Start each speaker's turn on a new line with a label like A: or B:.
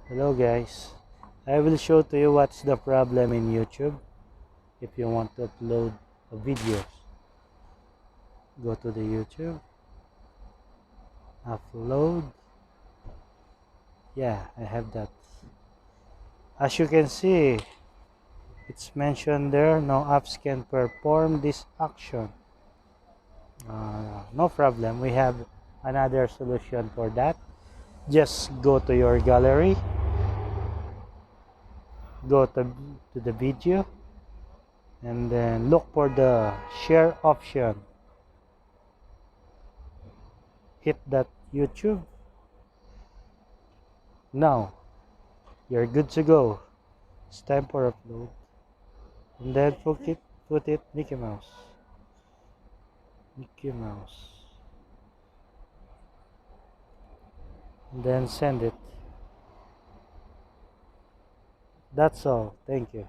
A: Hello guys, I will show to you what's the problem in YouTube. If you want to upload a video, go to the YouTube, upload. Yeah, I have that. As you can see, it's mentioned there, no apps can perform this action. No problem, we have another solution for that. Just go to your gallery, go to the video, and then look for the share option. Hit that YouTube. Now you're good to go. It's time for upload. And then put it Mickey Mouse. Mickey Mouse. And then send it. That's all. Thank you.